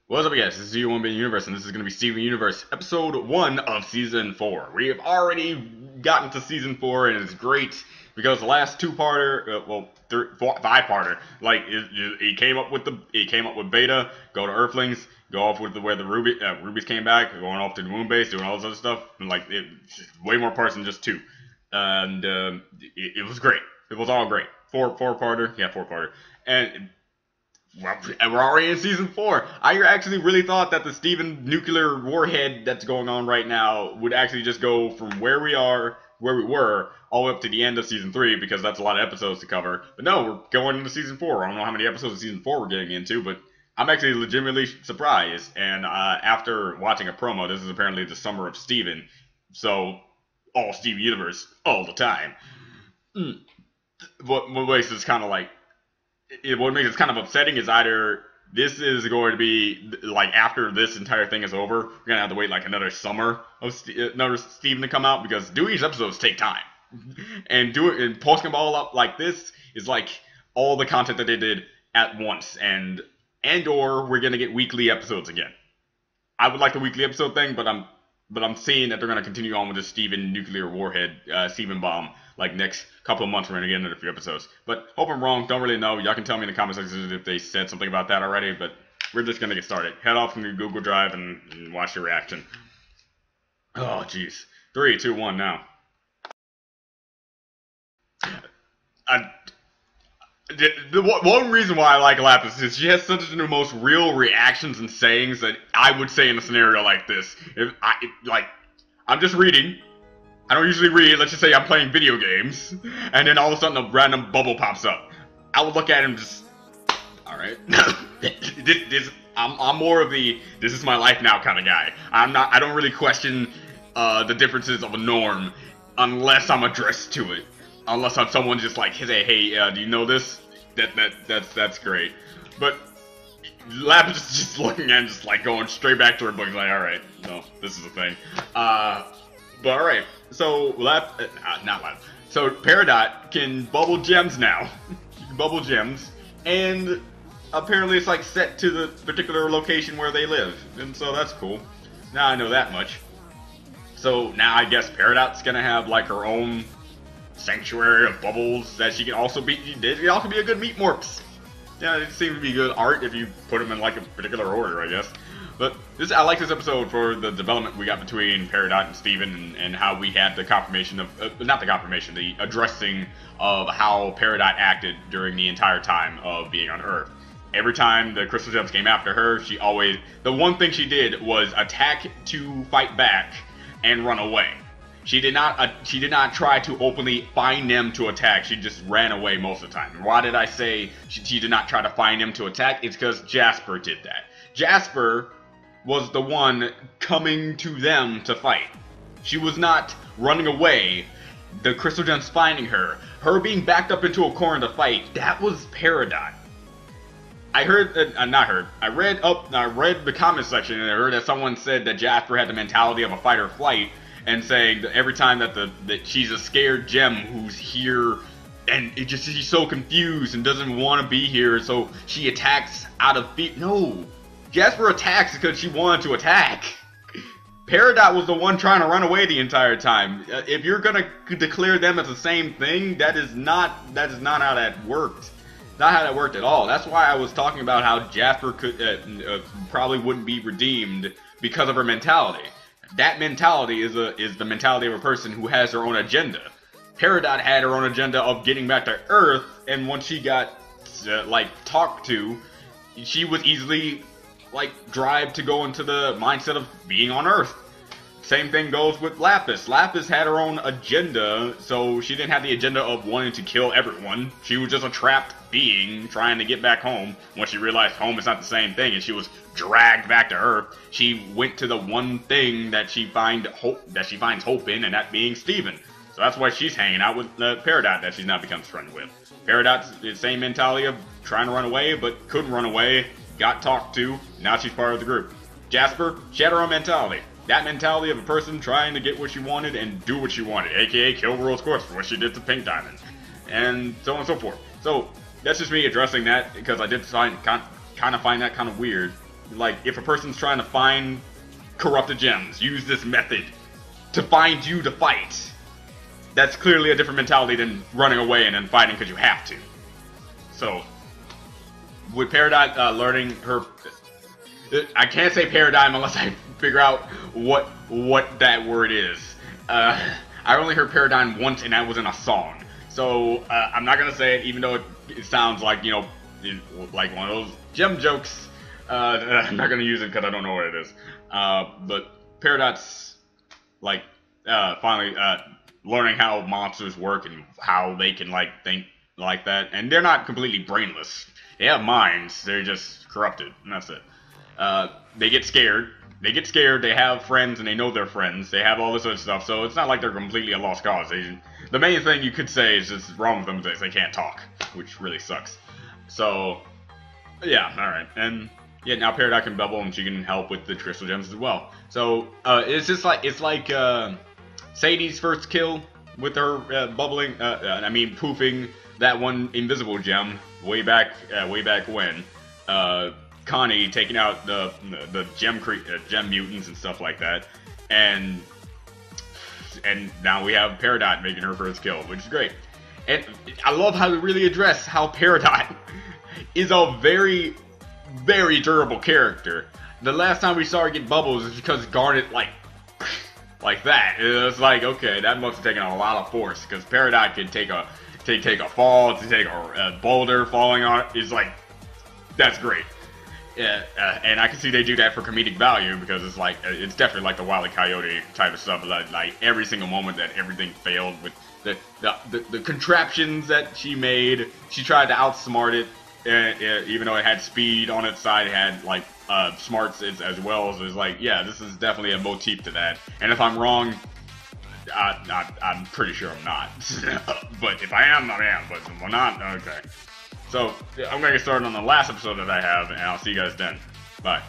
What's up, guys? This is Ep1 Universe, and this is going to be Steven Universe, episode 1 of season 4. We have already gotten to season 4, and it's great because the last two-parter, five-parter, like he came up with Beta, go to Earthlings, go off with where the Rubies came back, going off to the moon base, doing all this other stuff, and like way more parts than just two, and it was great. It was all great. Four-parter, and. Well, we're already in season 4. I actually really thought that the Steven nuclear warhead that's going on right now would actually just go from where we were, all the way up to the end of season 3, because that's a lot of episodes to cover. But no, we're going into season 4. I don't know how many episodes of season 4 we're getting into, but I'm actually legitimately surprised. And after watching a promo, this is apparently the summer of Steven, so all Steven Universe all the time. What makes this kind of like. What makes it kind of upsetting is either this is going to be like after this entire thing is over, we're gonna have to wait like another summer of another Steven to come out, because doing these episodes take time, and posting them all up like this is like all the content that they did at once, and/or we're gonna get weekly episodes again. I would like the weekly episode thing, but I'm seeing that they're gonna continue on with the Steven nuclear warhead, Steven bomb. Like next couple of months, we're gonna get into a few episodes. But hope I'm wrong. Don't really know. Y'all can tell me in the comment section if they said something about that already. But we're just gonna get started. Head off from your Google Drive and watch your reaction. Oh, jeez. 3, 2, 1, now. One reason why I like Lapis is she has such of the most real reactions and sayings that I would say in a scenario like this. I'm just reading. I don't usually read, let's just say I'm playing video games, and then all of a sudden a random bubble pops up. I would look at him just, alright. I'm more of the, this is my life now kind of guy. I don't really question the differences of a norm unless I'm addressed to it. Unless I'm someone just like, hey, do you know this? That's great. But Lapis is just looking at him, just like going straight back to her book, like, alright, no, this is a thing. But alright, so so Peridot can bubble gems now. She can bubble gems, and apparently it's like set to the particular location where they live, and so that's cool. Now I know that much. So now I guess Peridot's gonna have like her own sanctuary of bubbles that she can also be. They can also be a good meat morphs. Yeah, it seems to be good art if you put them in like a particular order, I guess. But I like this episode for the development we got between Peridot and Steven, and how we had the confirmation of, the addressing of how Peridot acted during the entire time of being on Earth. Every time the Crystal Gems came after her, the one thing she did was attack to fight back and run away. She did not try to openly find them to attack. She just ran away most of the time. Why did I say she did not try to find them to attack? It's because Jasper did that. Jasper was the one coming to them to fight. She was not running away. The Crystal Gems finding her. Her being backed up into a corner to fight. That was Peridot. I read the comment section, and I heard that someone said that Jasper had the mentality of a fight or flight, and saying that every time that she's a scared gem who's here, and she's so confused and doesn't want to be here, so she attacks out of fear. No, Jasper attacks because she wanted to attack. Peridot was the one trying to run away the entire time. If you're gonna declare them as the same thing, that is not how that worked. Not how that worked at all. That's why I was talking about how Jasper probably wouldn't be redeemed because of her mentality. That mentality is the mentality of a person who has their own agenda. Peridot had her own agenda of getting back to Earth, and once she got talked to, she was easily drive to go into the mindset of being on Earth. Same thing goes with Lapis. Lapis had her own agenda, so she didn't have the agenda of wanting to kill everyone. She was just a trapped being trying to get back home. Once she realized home is not the same thing, and she was dragged back to Earth, she went to the one thing that she finds hope in, and that being Steven. So that's why she's hanging out with Peridot, that she's now becomes friends with. Peridot's the same mentality of trying to run away, but couldn't run away, got talked to, now she's part of the group. Jasper, she had her own mentality. That mentality of a person trying to get what she wanted and do what she wanted, aka kill Rose Quartz for what she did to Pink Diamond, and so on and so forth. So that's just me addressing that, because I did kind of find that kind of weird. like, if a person's trying to find corrupted gems, use this method to find you to fight. That's clearly a different mentality than running away and then fighting because you have to. So, with Peridot learning her... I can't say paradigm unless I figure out what that word is. I only heard paradigm once, and that was in a song. So, I'm not going to say it, even though it sounds like, you know, like one of those gem jokes. I'm not going to use it because I don't know what it is. But Peridot's, like, finally... learning how monsters work and how they can, like, think like that. And they're not completely brainless. They have minds. They're just corrupted. And that's it. They get scared. They have friends, and they know they're friends. They have all this other stuff. So it's not like they're completely a lost cause. The main thing you could say is just wrong with them is they can't talk, which really sucks. So, yeah, alright. And, yeah, now Peridot can bubble, and she can help with the crystal gems as well. So, it's just like, Sadie's first kill with her poofing that one invisible gem way back when. Connie taking out the gem mutants and stuff like that, and now we have Peridot making her first kill, which is great. And I love how they really address how Peridot is a very, very durable character. The last time we saw her get bubbles is because Garnet like that. It was like, okay, that must have taken a lot of force, because Peridot can take a fall, to take a boulder falling on it. It's like, that's great. Yeah, and I can see they do that for comedic value, because it's like, it's definitely like the Wile E. Coyote type of stuff. Like every single moment that everything failed with the contraptions that she made, she tried to outsmart it, even though it had speed on its side, it had like smarts as well. So it's like, yeah, this is definitely a motif to that. And if I'm wrong, I'm pretty sure I'm not. But if I am, I am. But if I'm not, okay. So I'm gonna get started on the last episode that I have, and I'll see you guys then. Bye.